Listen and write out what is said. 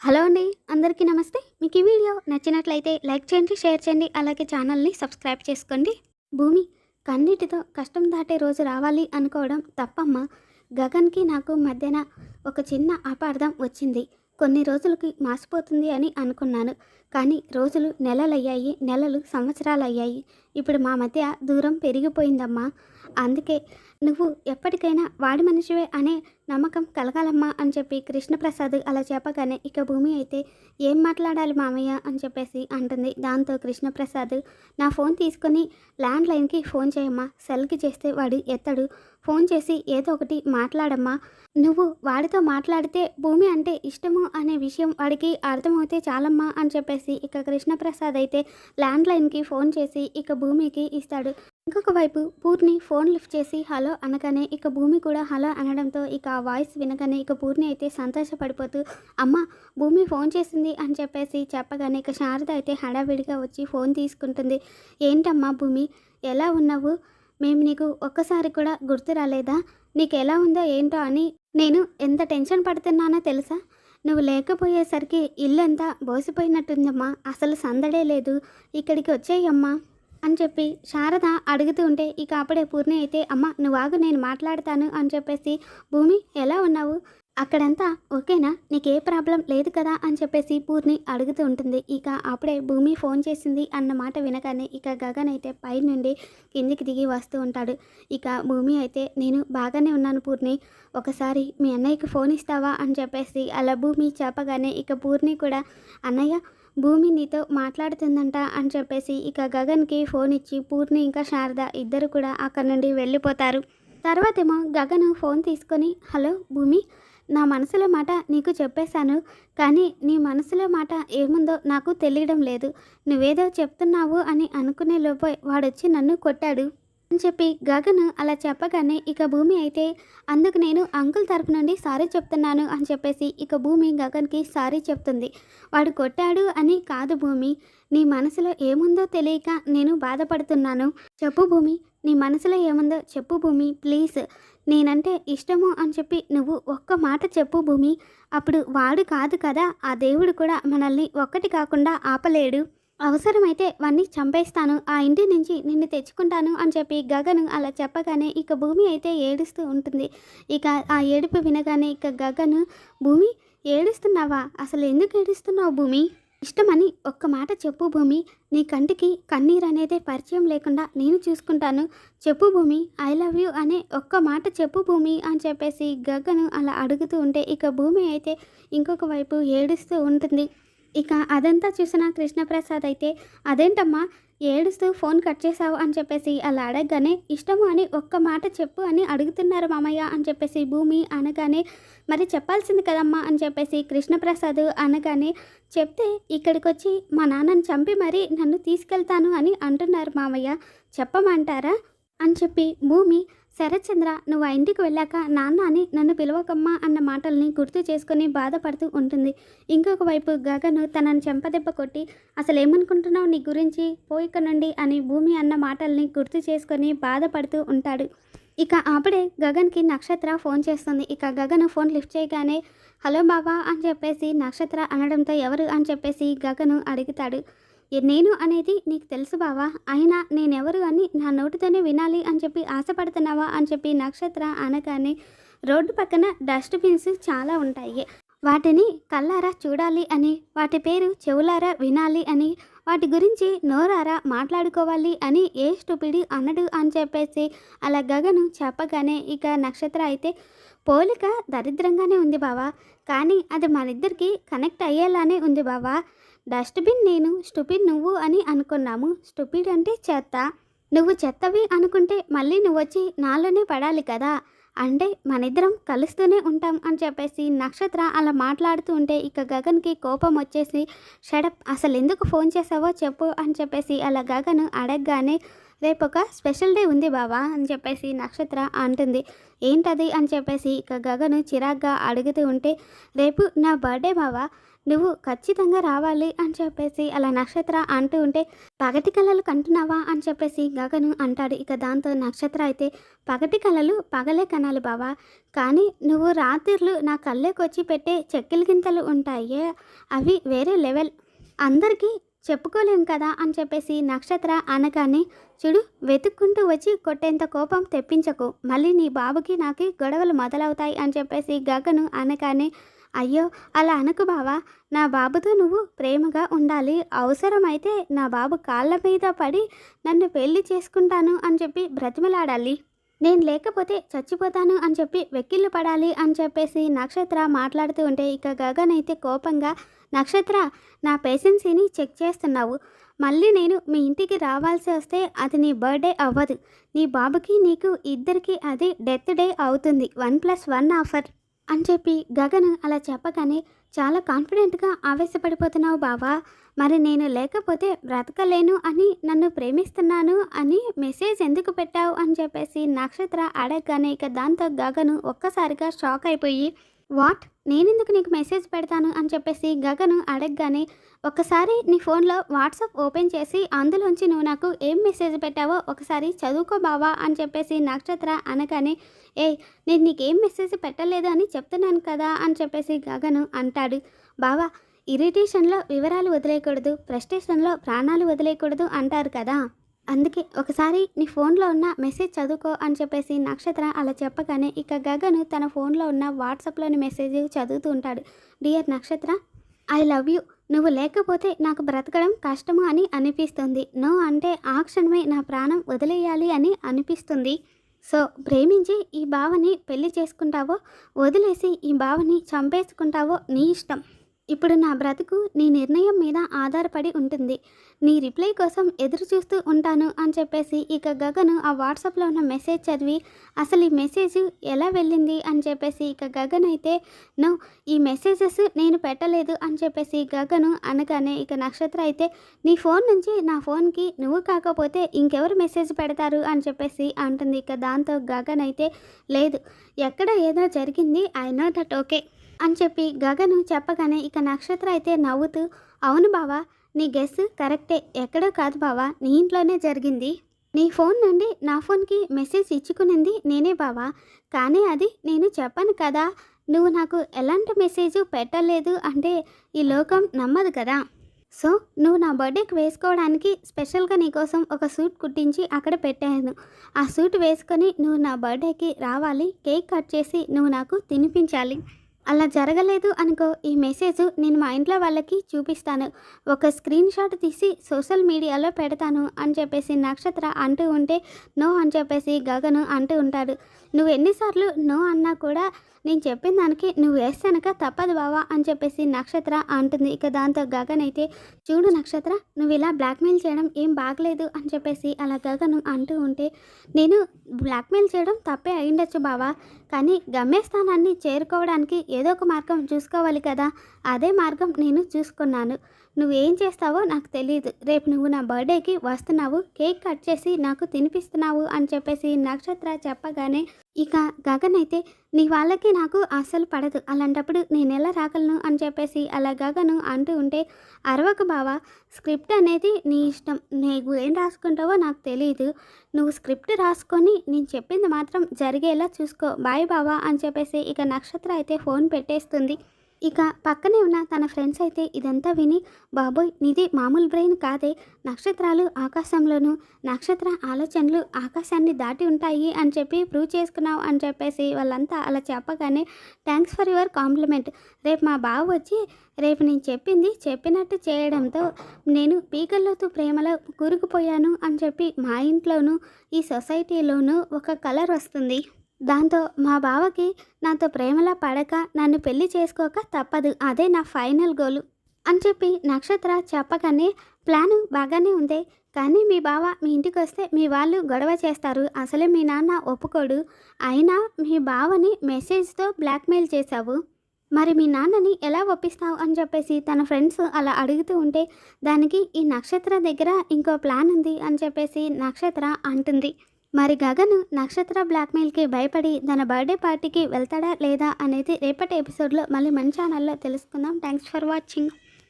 Hello అండి. అందరికీ నమస్తే. మీకు ఈ వీడియో నచ్చినట్లయితే లైక్ చేయండి, షేర్ చేయండి. అలాగే ఛానల్‌ని సబ్స్క్రైబ్ చేసుకోండి. భూమి కన్నీటితో కష్టం దాటే రోజు రావాలి అనుకోవడం తప్పమ్మా. గగన్‌కి నాకు మధ్యన ఒక చిన్న అపార్థం వచ్చింది. కొన్ని రోజులకి మాసిపోతుంది అని అనుకున్నాను. కానీ రోజులు నెలలయ్యాయి, నెలలు సంవత్సరాలయ్యాయి. ఇప్పుడు మా మధ్య దూరం పెరిగిపోయిందమ్మా. అందుకే నువ్వు ఎప్పటికైనా వాడి మనిషివే అనే నమ్మకం కలగాలమ్మా అని చెప్పి కృష్ణప్రసాద్ అలా చెప్పగానే ఇక భూమి అయితే ఏం మాట్లాడాలి మామయ్య అని చెప్పేసి అంటుంది. దాంతో కృష్ణప్రసాద్ నా ఫోన్ తీసుకొని ల్యాండ్లైన్కి ఫోన్ చేయమ్మా, సెల్కి చేస్తే వాడు ఎత్తడు, ఫోన్ చేసి ఏదో ఒకటి మాట్లాడమ్మా. నువ్వు వాడితో మాట్లాడితే భూమి అంటే ఇష్టము అనే విషయం వాడికి అర్థమవుతే చాలమ్మా అని చెప్పేసి ఇక కృష్ణప్రసాద్ అయితే ల్యాండ్లైన్కి ఫోన్ చేసి ఇక భూమికి ఇస్తాడు. ఇంకొక వైపు పూర్ణి ఫోన్ లిఫ్ట్ చేసి హలో అనగానే ఇక భూమి కూడా హలో అనడంతో ఇక ఆ వాయిస్ వినగానే ఇక పూర్ణి అయితే సంతోషపడిపోతూ అమ్మ భూమి ఫోన్ చేసింది అని చెప్పేసి చెప్పగానే ఇక శారద అయితే హడావిడిగా వచ్చి ఫోన్ తీసుకుంటుంది. ఏంటమ్మా భూమి, ఎలా ఉన్నావు? మేము నీకు ఒక్కసారి కూడా గుర్తు రాలేదా? నీకు ఎలా ఉందో ఏంటో అని నేను ఎంత టెన్షన్ పడుతున్నానో తెలుసా? నువ్వు లేకపోయేసరికి ఇల్లంతా బోసిపోయినట్టుందమ్మా, అసలు సందడే లేదు, ఇక్కడికి వచ్చేయమ్మా అని చెప్పి శారద అడుగుతూ ఉంటే ఇక అప్పుడే పూర్ణి అయితే అమ్మ నువ్వు ఆగు, నేను మాట్లాడతాను అని చెప్పేసి భూమి ఎలా ఉన్నావు, అక్కడంతా ఓకేనా, నీకే ప్రాబ్లం లేదు కదా అని చెప్పేసి పూర్ణి అడుగుతూ ఉంటుంది. ఇక అప్పుడే భూమి ఫోన్ చేసింది అన్న మాట వినగానే ఇక గగన్ అయితే పై నుండి కిందికి దిగి వస్తూ ఉంటాడు. ఇక భూమి అయితే నేను బాగానే ఉన్నాను పూర్ణి, ఒకసారి మీ అన్నయ్యకి ఫోన్ ఇస్తావా అని చెప్పేసి అలా భూమి చెప్పగానే ఇక పూర్ణి కూడా అన్నయ్య భూమి నీతో మాట్లాడుతుందంట అని చెప్పేసి ఇక గగన్కి ఫోన్ ఇచ్చి పూర్ణి ఇంకా శారద ఇద్దరు కూడా అక్కడి నుండి వెళ్ళిపోతారు. తర్వాతేమో గగన్ ఫోన్ తీసుకొని హలో భూమి, నా మనసులో మాట నీకు చెప్పేశాను, కానీ నీ మనసులో మాట ఏముందో నాకు తెలియడం లేదు. నువ్వేదో చెప్తున్నావు అని అనుకునే లోపే వాడొచ్చి నన్ను కొట్టాడు అని చెప్పి గగన్ అలా చెప్పగానే ఇక భూమి అయితే అందుకు నేను అంకుల్ తరపు నుండి సారీ చెప్తున్నాను అని చెప్పేసి ఇక భూమి గగన్కి సారీ చెప్తుంది. వాడు కొట్టాడు అని కాదు భూమి, నీ మనసులో ఏముందో తెలియక నేను బాధపడుతున్నాను. చెప్పు భూమి, నీ మనసులో ఏముందో చెప్పు భూమి ప్లీజ్, నేనంటే ఇష్టము అని చెప్పి నువ్వు ఒక్క మాట చెప్పు భూమి, అప్పుడు వాడు కాదు కదా ఆ దేవుడు కూడా మనల్ని ఒక్కటి కాకుండా ఆపలేడు, అవసరమైతే వాణ్ణి చంపేస్తాను, ఆ ఇంటి నుంచి నిన్ను తెచ్చుకుంటాను అని చెప్పి గగన్ అలా చెప్పగానే ఇక భూమి అయితే ఏడుస్తూ ఉంటుంది. ఇక ఆ ఏడుపు వినగానే ఇక గగన్ భూమి ఏడుస్తున్నావా, అసలు ఎందుకు ఏడుస్తున్నావు భూమి, ఇష్టమని ఒక్క మాట చెప్పు భూమి, నీ కంటికి కన్నీరు అనేది పరిచయం లేకుండా నేను చూసుకుంటాను, చెప్పు భూమి, ఐ లవ్ యూ అనే ఒక్క మాట చెప్పు భూమి అని చెప్పేసి గగన్ అలా అడుగుతూ ఉంటే ఇక భూమి అయితే ఇంకొక వైపు ఏడుస్తూ ఉంటుంది. ఇక అదంతా చూసిన కృష్ణప్రసాద్ అయితే అదేంటమ్మా ఏడుస్తూ ఫోన్ కట్ చేసావు అని చెప్పేసి అలా అడగగానే ఇష్టము అని ఒక్క మాట చెప్పు అని అడుగుతున్నారు మామయ్య అని చెప్పేసి భూమి అనగానే మరి చెప్పాల్సింది కదమ్మా అని చెప్పేసి కృష్ణప్రసాద్ అనగానే చెప్తే ఇక్కడికి వచ్చి మా నాన్నని చంపి మరీ నన్ను తీసుకెళ్తాను అని అంటున్నారు మామయ్య, చెప్పమంటారా అని చెప్పి భూమి శరత్చంద్ర నువ్వు ఆ ఇంటికి వెళ్ళాక నాన్న అని నన్ను పిలవకమ్మా అన్న మాటల్ని గుర్తు చేసుకొని బాధపడుతూ ఉంటుంది. ఇంకొక వైపు గగన్ తనని చెంపదెబ్బ కొట్టి అసలు ఏమనుకుంటున్నావు నీ గురించి పోయిక నుండి అని భూమి అన్న మాటల్ని గుర్తు చేసుకొని బాధపడుతూ ఉంటాడు. ఇక అప్పుడే గగన్కి నక్షత్ర ఫోన్ చేస్తుంది. ఇక గగన్ ఫోన్ లిఫ్ట్ చేయగానే హలో బాబా అని చెప్పేసి నక్షత్ర అనడంతో ఎవరు అని చెప్పేసి గగన్ అడుగుతాడు. నేను అనేది నీకు తెలుసు బావా, అయినా నేనెవరు అని నా నోటితోనే వినాలి అని చెప్పి ఆశపడుతున్నావా అని చెప్పి నక్షత్ర అనగానే రోడ్డు పక్కన డస్ట్బిన్స్ చాలా ఉంటాయి, వాటిని కళ్ళారా చూడాలి అని, వాటి పేరు చెవులారా వినాలి అని, వాటి గురించి నోరారా మాట్లాడుకోవాలి అని ఏ స్టూపిడి అనడు అని చెప్పేసి అలా గగను చెప్పగానే ఇక నక్షత్ర అయితే పోలిక దరిద్రంగానే ఉంది బావా, కానీ అది మనిద్దరికి కనెక్ట్ అయ్యేలానే ఉంది బావా, డస్ట్బిన్ నేను, స్టూపిడ్ నువ్వు అని అనుకున్నాము, స్టూపిడ్ అంటే చెత్త, నువ్వు చెత్తవి అనుకుంటే మళ్ళీ నువ్వు వచ్చి నాలోనే పడాలి కదా, అంటే మనిద్దరం కలుస్తూనే ఉంటాం అని చెప్పేసి నక్షత్ర అలా మాట్లాడుతూ ఉంటే ఇక గగన్కి కోపం వచ్చేసి షడప్ అసలు ఎందుకు ఫోన్ చేసావో చెప్పు అని చెప్పేసి అలా గగన్ అడగగానే రేపు ఒక స్పెషల్ డే ఉంది బావా అని చెప్పేసి నక్షత్ర అంటుంది. ఏంటది అని చెప్పేసి ఇక గగను చిరాగ్గా అడుగుతూ ఉంటే, రేపు నా బర్త్డే బావా, నువ్వు ఖచ్చితంగా రావాలి అని చెప్పేసి అలా నక్షత్ర అంటూ ఉంటే, పగటి కలలు కంటున్నావా అని చెప్పేసి గగను అంటాడు. ఇక దాంతో నక్షత్ర అయితే, పగటి కలలు పగలే కనాలి బావా, కానీ నువ్వు రాత్రిళ్ళు నా కళ్ళేకొచ్చి పెట్టే చెక్కిలి గింతలు ఉంటాయే, అవి వేరే లెవెల్, అందరికీ చెప్పుకోలేం కదా అని చెప్పేసి నక్షత్ర అనగానే, చూడు వెతుక్కుంటూ వచ్చి కొట్టేంత కోపం తెప్పించకు, మళ్ళీ నీ బాబుకి నాకు గొడవలు మొదలవుతాయి అని చెప్పేసి గగను అనగానే, అయ్యో అలా అనకు బావా, నా బాబుతో నువ్వు ప్రేమగా ఉండాలి, అవసరమైతే నా బాబు కాళ్ళ మీద పడి నన్ను పెళ్లి చేసుకుంటాను అని చెప్పి బ్రతిమలాడాలి, నేను లేకపోతే చచ్చిపోతాను అని చెప్పి వెక్కిళ్ళు పడాలి అని చెప్పేసి నక్షత్ర మాట్లాడుతూ ఉంటే, ఇక గగన్ అయితే కోపంగా, నక్షత్ర నా పేషెన్సీని చెక్ చేస్తున్నావు, మళ్ళీ నేను మీ ఇంటికి రావాల్సి వస్తే అది నీ బర్త్డే అవ్వదు, నీ బాబుకి నీకు ఇద్దరికి అది డెత్ డే అవుతుంది, 1+1 ఆఫర్ అని చెప్పి గగన్ అలా చెప్పగానే, చాలా కాన్ఫిడెంట్గా ఆవేశపడిపోతున్నావు బావా, మరి నేను లేకపోతే బ్రతకలేను అని నన్ను ప్రేమిస్తున్నాను అని మెసేజ్ ఎందుకు పెట్టావు అని చెప్పేసి నక్షత్ర అడగగానే, ఇక దాంతో గగను ఒక్కసారిగా షాక్ అయిపోయి, వాట్, నేనెందుకు నీకు మెసేజ్ పెడతాను అని చెప్పేసి గగను అడగగానే, ఒకసారి నీ ఫోన్లో వాట్సాప్ ఓపెన్ చేసి అందులోంచి నువ్వు నాకు ఏం మెసేజ్ పెట్టావో ఒకసారి చదువుకో బావా అని చెప్పేసి నక్షత్ర అనగానే, నేను నీకేం మెసేజ్ పెట్టలేదు అని చెప్తున్నాను కదా అని చెప్పేసి గగను అంటాడు. బావా, ఇరిటేషన్లో వివరాలు వదిలేయకూడదు, ఫ్రస్ట్రేషన్లో ప్రాణాలు వదిలేయకూడదు అంటారు కదా, అందుకే ఒకసారి నీ ఫోన్లో ఉన్న మెసేజ్ చదువుకో అని చెప్పేసి నక్షత్ర అలా చెప్పగానే, ఇక గగను తన ఫోన్లో ఉన్న వాట్సాప్లోని మెసేజ్ చదువుతూ ఉంటాడు. డియర్ నక్షత్ర, ఐ లవ్ యూ, నువ్వు లేకపోతే నాకు బ్రతకడం కష్టము అని అనిపిస్తుంది, నో అంటే ఆ క్షణమే నా ప్రాణం వదిలేయాలి అని అనిపిస్తుంది, సో ప్రేమించి ఈ బావని పెళ్లి చేసుకుంటావో వదిలేసి ఈ బావని చంపేసుకుంటావో నీ ఇష్టం, ఇప్పుడు నా బ్రతుకు నీ నిర్ణయం మీద ఆధారపడి ఉంటుంది, నీ రిప్లై కోసం ఎదురు చూస్తూ ఉంటాను అని చెప్పేసి ఇక గగను ఆ వాట్సాప్లో ఉన్న మెసేజ్ చదివి, అసలు ఈ మెసేజ్ ఎలా వెళ్ళింది అని చెప్పేసి ఇక గగన్ అయితే, నో ఈ మెసేజెస్ నేను పెట్టలేదు అని చెప్పేసి గగను అనగానే, ఇక నక్షత్ర అయితే, నీ ఫోన్ నుంచి నా ఫోన్కి నువ్వు కాకపోతే ఇంకెవరు మెసేజ్ పెడతారు అని చెప్పేసి అంటుంది. ఇక దాంతో గగన్ అయితే, లేదు ఎక్కడ ఏదో జరిగింది, ఐ నో దట్ ఓకే అని చెప్పి గగను చెప్పగానే, ఇక నక్షత్ర అయితే నవ్వుతూ, అవును బావా, నీ గెస్ కరెక్టే, ఎక్కడో కాదు బావా, నీ ఇంట్లోనే జరిగింది, నీ ఫోన్ నుండి నా ఫోన్కి మెసేజ్ ఇచ్చుకునింది నేనే బావా, కానీ అది నేను చెప్పను కదా, నువ్వు నాకు ఎలాంటి మెసేజ్ పెట్టలేదు అంటే ఈ లోకం నమ్మదు కదా, సో నువ్వు నా బర్త్డేకి వేసుకోవడానికి స్పెషల్గా నీకోసం ఒక సూట్ కుట్టించి అక్కడ పెట్టాను, ఆ సూట్ వేసుకొని నువ్వు నా బర్త్డేకి రావాలి, కేక్ కట్ చేసి నువ్వు నాకు తినిపించాలి, అలా జరగలేదు అనుకో ఈ మెసేజ్ నేను మా ఇంట్లో వాళ్ళకి చూపిస్తాను, ఒక స్క్రీన్ షాట్ తీసి సోషల్ మీడియాలో పెడతాను అని చెప్పేసి నక్షత్ర అంటూ ఉంటే, నో అని చెప్పేసి గగను అంటూ ఉంటాడు. నువ్వు ఎన్నిసార్లు నో అన్నా కూడా నేను చెప్పిన దానికి నువ్వు వేస్తానక తప్పదు బావా అని చెప్పేసి నక్షత్ర అంటుంది. ఇక దాంతో గగన్ అయితే, చూడు నక్షత్ర, నువ్వు ఇలా బ్లాక్మెయిల్ చేయడం ఏం బాగలేదు అని చెప్పేసి అలా గగను అంటూ ఉంటే, నేను బ్లాక్మెయిల్ చేయడం తప్పే అయిండొచ్చు బావా, కానీ గమ్యస్థానాన్ని చేరుకోవడానికి ఏదో ఒక మార్గం చూసుకోవాలి కదా, అదే మార్గం నేను చూసుకున్నాను, నువ్వేం చేస్తావో నాకు తెలియదు, రేపు నువ్వు నా బర్త్డేకి వస్తున్నావు, కేక్ కట్ చేసి నాకు తినిపిస్తున్నావు అని చెప్పేసి నక్షత్ర చెప్పగానే, ఇక గగన్ అయితే, నీ వాళ్ళకి నాకు అస్సలు పడదు, అలాంటప్పుడు నేను ఎలా రాగలను అని చెప్పేసి అలా గగను అంటూ ఉంటే, అరవకు బావా, స్క్రిప్ట్ అనేది నీ ఇష్టం, నీకు ఏం రాసుకుంటావో నాకు తెలియదు, నువ్వు స్క్రిప్ట్ రాసుకొని నేను చెప్పింది మాత్రం జరిగేలా చూసుకో, బాయ్ బావా అని చెప్పేసి ఇక నక్షత్ర అయితే ఫోన్ పెట్టేస్తుంది. ఇక పక్కనే ఉన్న తన ఫ్రెండ్స్ అయితే ఇదంతా విని, బాబోయ్ నీది మామూలు బ్రెయిన్ కాదే, నక్షత్రాలు ఆకాశంలోనూ నక్షత్ర ఆలోచనలు ఆకాశాన్ని దాటి ఉంటాయి అని చెప్పి ప్రూవ్ చేసుకున్నావు అని చెప్పేసి వాళ్ళంతా అలా చెప్పగానే, థ్యాంక్స్ ఫర్ యువర్ కాంప్లిమెంట్, రేపు మా బావ వచ్చి రేపు నేను చెప్పింది చెప్పినట్టు చేయడంతో నేను పీకల్లోతు ప్రేమలో కూరుకుపోయాను అని చెప్పి మా ఇంట్లోనూ ఈ సొసైటీలోనూ ఒక కలర్ వస్తుంది, దాంతో మా బావకి నాతో ప్రేమలా పడక నన్ను పెళ్లి చేసుకోక తప్పదు, అదే నా ఫైనల్ గోలు అని చెప్పి నక్షత్ర చెప్పగానే, ప్లాను బాగానే ఉంది, కానీ మీ బావ మీ ఇంటికి వస్తే మీ వాళ్ళు గొడవ చేస్తారు, అసలే మీ నాన్న ఒప్పుకోడు, అయినా మీ బావని మెసేజ్తో బ్లాక్మెయిల్ చేశావు, మరి మీ నాన్నని ఎలా ఒప్పిస్తావు అని చెప్పేసి తన ఫ్రెండ్స్ అలా అడుగుతూ ఉంటే దానికి ఈ నక్షత్ర దగ్గర ఇంకో ప్లాన్ ఉంది అని చెప్పేసి నక్షత్ర అంటుంది. మరి గగన్ నక్షత్ర బ్లాక్మెయిల్కి భయపడి తన బర్త్డే పార్టీకి వెళ్తాడా లేదా అనేది రేపటి ఎపిసోడ్లో మళ్ళీ మన ఛానల్లో తెలుసుకుందాం. Thanks for watching.